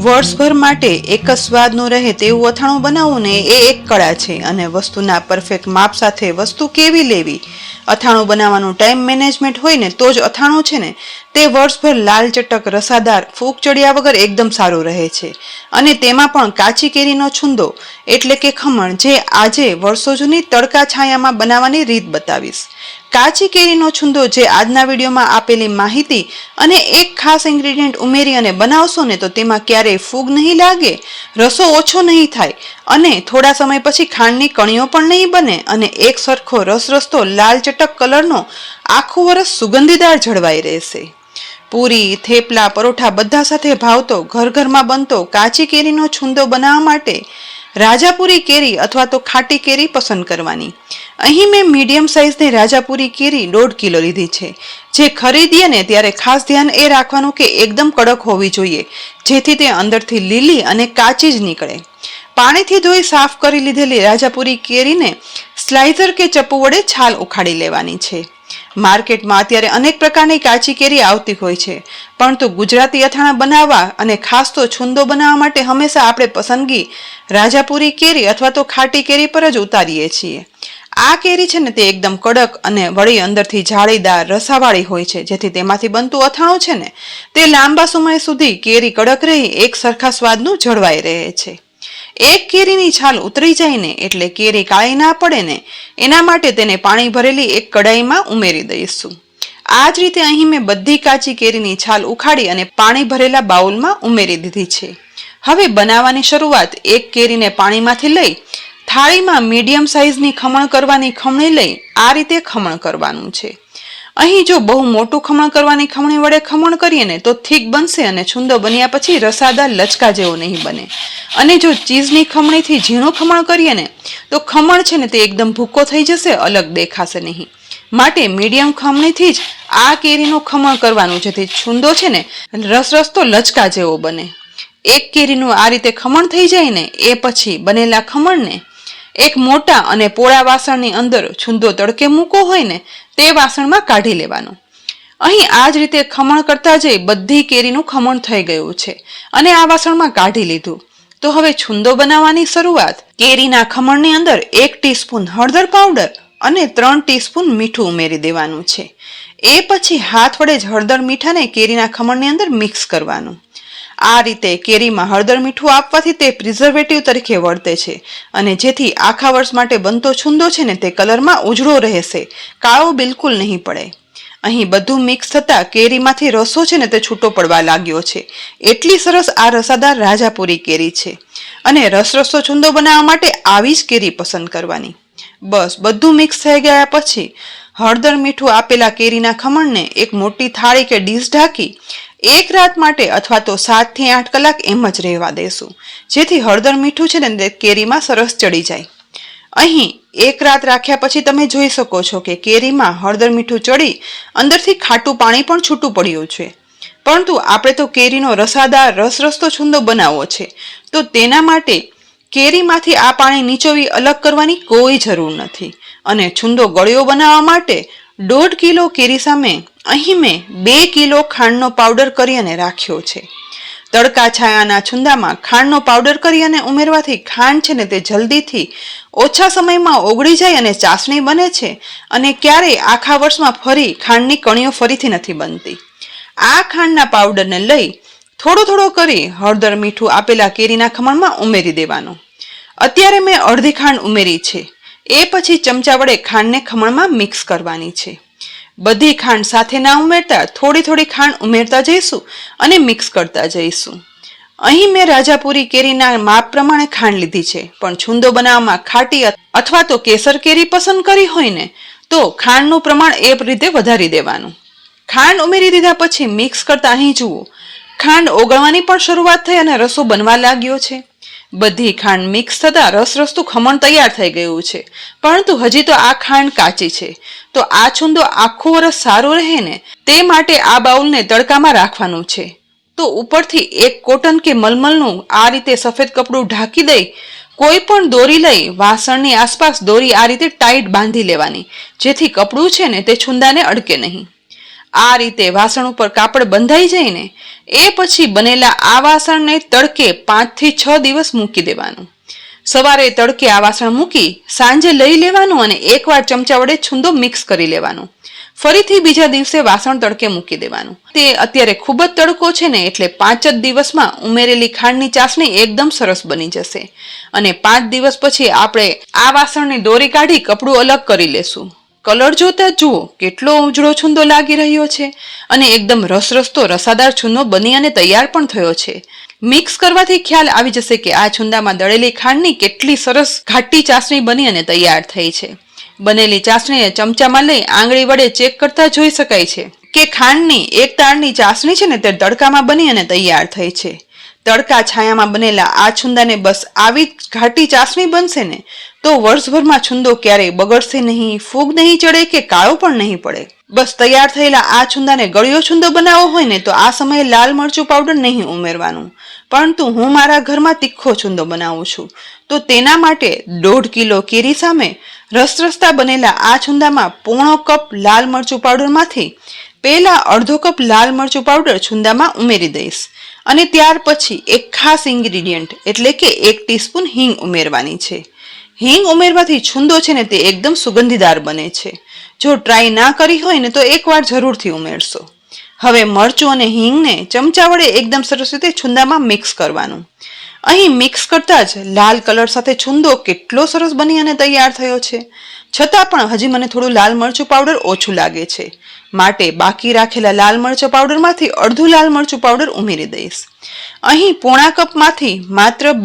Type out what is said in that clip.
વર્ષભર માટે એક જ સ્વાદનું રહે તેવું અથાણું બનાવવું ને એ એક કળા છે અને વસ્તુના પરફેક્ટ માપ સાથે વસ્તુ કેવી લેવી, અથાણું બનાવવાનું ટાઈમ મેનેજમેન્ટ હોય ને તો જ અથાણું છે ને તે વર્ષભર લાલ ચટક રસાદાર ફૂગ ચડ્યા વગર એકદમ સારું રહે છે. અને તેમાં પણ કાચી કેરીનો છુંદો એટલે કે ખમણ, જે આજે વર્ષો જૂની તડકા છાયામાં બનાવવાની રીત બતાવીશ. કાચી કેરીનો છુંદો જે આજના વિડીયોમાં આપેલી માહિતી અને એક ખાસ ઇન્ગ્રેડિયન્ટ ઉમેરી અને બનાવશો ને તો તેમાં ક્યારેય ફૂગ નહીં લાગે, રસો ઓછો નહીં થાય અને થોડા સમય પછી ખાંડની કણીઓ પણ નહીં બને અને એક સરખો રસરસતો લાલ ચટક કલરનો આખું વરસ સુગંધીદાર જળવાઈ રહેશે. પૂરી, થેપલા, પરોઠા બધા સાથે ભાવતો ઘર ઘરમાં બનતો કાચી કેરીનો છુંદો બનાવવા માટે રાજાપુરી કેરી અથવા તો ખાટી કેરી પસંદ કરવાની. અહીં મેં મીડિયમ સાઇઝની રાજાપુરી કેરી 1.5 કિલો લીધી છે. જે ખરીદીએ ને ત્યારે ખાસ ધ્યાન એ રાખવાનું કે એકદમ કડક હોવી જોઈએ, જેથી તે અંદરથી લીલી અને કાચી જ નીકળે. પાણીથી ધોઈ સાફ કરી લીધેલી રાજાપુરી કેરીને સ્લાઇસર કે ચપ્પુ વડે છાલ ઉખાડી લેવાની છે. માર્કેટમાં અત્યારે અનેક પ્રકારની કાચી કેરી આવતી હોય છે, પરંતુ ગુજરાતી અથાણા બનાવવા અને ખાસ તો છુંદો બનાવવા માટે હંમેશા આપણે પસંદગી રાજાપુરી કેરી અથવા તો ખાટી કેરી પર જ ઉતારીએ છીએ. આ કેરી છે ને તે એકદમ કડક અને વળી અંદરથી જાળીદાર રસાવાળી હોય છે, જેથી તેમાંથી બનતું અથાણું છે ને તે લાંબા સમય સુધી કેરી કડક રહી એક સરખા સ્વાદનું જળવાઈ રહે છે. એક કેરીની છાલ ઉતરી જાય ને એટલે કેરી કાળી ના પડે ને એના માટે તેને પાણી ભરેલી એક કડાઈમાં ઉમેરી દઈશું. આ જ રીતે અહીં મેં બધી કાચી કેરીની છાલ ઉખાડી અને પાણી ભરેલા બાઉલમાં ઉમેરી દીધી છે. હવે બનાવવાની શરૂઆત. એક કેરીને પાણીમાંથી લઈ થાળીમાં મીડિયમ સાઇઝની ખમણ કરવાની ખમણી લઈ આ રીતે ખમણ કરવાનું છે. અહીં જો બહુ મોટું ખમણ કરવાની ખમણી વડે ખમણ કરીએ ને તો થીક બનશે અને છુંદો બન્યા પછી રસાદાર લચકા જેવો નહીં બને. અને જો ચીઝની ખમણીથી ઝીણું ખમણ કરીએ ને તો ખમણ છે ને તે એકદમ ભૂકો થઈ જશે, અલગ દેખાશે નહીં. માટે મીડિયમ ખમણીથી જ આ કેરીનું ખમણ કરવાનું, જેથી છુંદો છે ને રસરસતો લચકા જેવો બને. એક કેરીનું આ રીતે ખમણ થઈ જાય ને એ પછી બનેલા ખમણને એક મોટા અને પોળા વાસણની અંદર છુંદો તડકે મૂકો હોય ને તે વાસણમાં કાઢી લેવાનો. અહીં આ જ રીતે ખમણ કરતા જઈ બધી કેરીનું ખમણ થઈ ગયું છે અને આ વાસણમાં કાઢી લીધું. તો હવે છુંદો બનાવવાની શરૂઆત. કેરીના ખમણની અંદર 1 ટીસ્પૂન હળદર પાવડર અને 3 ટીસ્પૂન મીઠું ઉમેરી દેવાનું છે. એ પછી હાથ વડે જ હળદર મીઠાને કેરીના ખમણની અંદર મિક્સ કરવાનું. આ રીતે કેરીમાં હળદર મીઠું આપવાથી તે પ્રિઝર્વેટિવ તરીકે વર્તે છે અને જેથી આખા વર્ષ માટે બનતો છુંદો છે ને તે કલરમાં ઉજળો રહેશે, કાળો બિલકુલ નહીં પડે. અહીં બધું મિક્સ થતા કેરીમાંથી રસો છે ને તે છૂટો પડવા લાગ્યો છે. એટલી સરસ આ રસાદાર રાજાપુરી કેરી છે અને રસરસો છુંદો બનાવવા માટે આવી જ કેરી પસંદ કરવાની. બસ બધું મિક્સ થઈ ગયા પછી હળદર મીઠું આપેલા કેરીના ખમણને એક મોટી થાળી કે ડીશ ઢાંકી 1 રાત માટે અથવા તો 7 થી 8 કલાક એમ જ રહેવા દેશું, જેથી હળદર મીઠું છે ને કેરીમાં સરસ ચડી જાય. અહીં 1 રાત રાખ્યા પછી તમે જોઈ શકો છો કે કેરીમાં હળદર મીઠું ચડી અંદરથી ખાટું પાણી પણ છૂટું પડ્યું છે. પરંતુ આપણે તો કેરીનો રસાદાર રસરસતો છુંદો બનાવવો છે, તો તેના માટે કેરીમાંથી આ પાણી નીચોવી અલગ કરવાની કોઈ જરૂર નથી. અને છુંદો ગળ્યો બનાવવા માટે 1.5 કિલો કેરી સામે અહીં મેં 2 કિલો ખાંડનો પાવડર કરી અને રાખ્યો છે. તડકા છાયાના છુંદામાં ખાંડનો પાવડર કરી અને ઉમેરવાથી ખાંડ છે ને તે જલ્દીથી ઓછા સમયમાં ઓગળી જાય અને ચાસણી બને છે અને ક્યારેય આખા વર્ષમાં ફરી ખાંડની કણીઓ ફરીથી નથી બનતી. આ ખાંડના પાવડરને લઈ થોડો થોડો કરી હળદર મીઠું આપેલા કેરીના ખમણમાં ઉમેરી દેવાનું. અત્યારે મેં અડધી ખાંડ ઉમેરી છે. એ પછી ચમચા વડે ખાંડને ખમણમાં મિક્સ કરવાની છે. બધી ખાંડ સાથે ના ઉમેરતા થોડી થોડી ખાંડ ઉમેરતા જઈશું અને મિક્સ કરતા જઈશું. અહીં મેં રાજાપુરી કેરીના માપ પ્રમાણે ખાંડ લીધી છે, પણ છુંદો બનાવવામાં ખાટી અથવા તો કેસર કેરી પસંદ કરી હોય ને તો ખાંડનું પ્રમાણ એ રીતે વધારી દેવાનું. ખાંડ ઉમેરી દીધા પછી મિક્સ કરતા અહીં જુઓ ખાંડ ઓગળવાની પણ શરૂઆત થઈ અને રસો બનવા લાગ્યો છે. બધી ખાંડ મિક્સ થતા રસરસતું ખમણ તૈયાર થઈ ગયું છે, પરંતુ હજી તો આ ખાંડ કાચી છે. તો આ છુંદો આખું વરસ સારું રહે ને તે માટે આ બાઉલને તડકામાં રાખવાનું છે. તો ઉપરથી એક કોટન કે મલમલનું આ રીતે સફેદ કપડું ઢાંકી દઈ કોઈ પણ દોરી લઈ વાસણની આસપાસ દોરી આ રીતે ટાઈટ બાંધી લેવાની, જેથી કપડું છે ને તે છુંદાને અડકે નહીં. આ રીતે વાસણ ઉપર કાપડ બંધાઈ જાય ને એ પછી બનેલા આ વાસણને તડકે 5 થી 6 દિવસ મૂકી દેવાનું. સવારે તડકે આ વાસણ મૂકી સાંજે લઈ લેવાનું અને એકવાર ચમચા વડે છૂંદો મિક્સ કરી લેવાનું. ફરીથી બીજા દિવસે વાસણ તડકે મૂકી દેવાનું. તે અત્યારે ખૂબ જ તડકો છે ને એટલે 5 જ દિવસમાં ઉમેરેલી ખાંડની ચાસણી એકદમ સરસ બની જશે. અને 5 દિવસ પછી આપણે આ વાસણની દોરી કાઢી કપડું અલગ કરી લેશું. કલર જોતા જુઓ કેટલો ઉજળો છૂંદો લાગી રહ્યો છે અને એકદમ રસરસતો રસાદાર છૂંદો બની અને તૈયાર પણ થયો છે. મિક્સ કરવાથી ખ્યાલ આવી જશે કે આ છૂંદામાં દળેલી ખાંડની કેટલી સરસ ઘાટી ચાસણી બની અને તૈયાર થઈ છે. બનેલી ચાસણીને ચમચામાં લઈ આંગળી વડે ચેક કરતા જોઈ શકાય છે કે ખાંડની એક તારની ચાસણી છે ને તે તડકામાં બની અને તૈયાર થઈ છે. તડકા છાયામાં બનેલા આ છુંદાને બસ આવી ઘાટી ચાસણી બનશે ને તો વર્ષભરમાં છુંદો ક્યારેય બગડશે નહીં, ફૂગ નહીં ચડે કે કાળો પણ નહીં પડે. બસ તૈયાર થયેલા આ છુંદાને ગળ્યો છુંદો બનાવવો હોય ને તો આ સમયે લાલ મરચું પાવડર નહીં ઉમેરવાનું, પરંતુ હું મારા ઘરમાં તીખો છુંદો બનાવું છું તો તેના માટે 1.5 કિલો કેરી સામે રસરસતા બનેલા આ છુંદામાં 1/4 કપ લાલ મરચું પાવડરમાંથી પહેલા 1/2 કપ લાલ મરચું પાવડર છુંદામાં ઉમેરી દઈશ અને ત્યાર પછી એક ખાસ ઇન્ગ્રીડિયન્ટ એટલે કે 1 ટીસ્પૂન હિંગ ઉમેરવાની છે. હિંગ ઉમેરવાથી છુંદો છે ને તે એકદમ સુગંધીદાર બને છે. જો ટ્રાય ના કરી હોય ને તો એકવાર જરૂરથી ઉમેરશો. હવે મરચું અને હિંગને ચમચા વડે એકદમ સરસ રીતે છુંદામાં મિક્સ કરવાનું. અહીં મિક્સ કરતા જ લાલ કલર સાથે છુંદો કેટલો સરસ બની અને તૈયાર થયો છે. છતાં પણ હજી મને થોડું લાલ મરચું પાવડર ઓછું લાગે છે, માટે બાકી રાખેલા લાલ મરચું પાવડરમાંથી અડધું લાલ મરચું પાવડર ઉમેરી દઈશ. અહીં 1/4 કપમાંથી માત્ર 2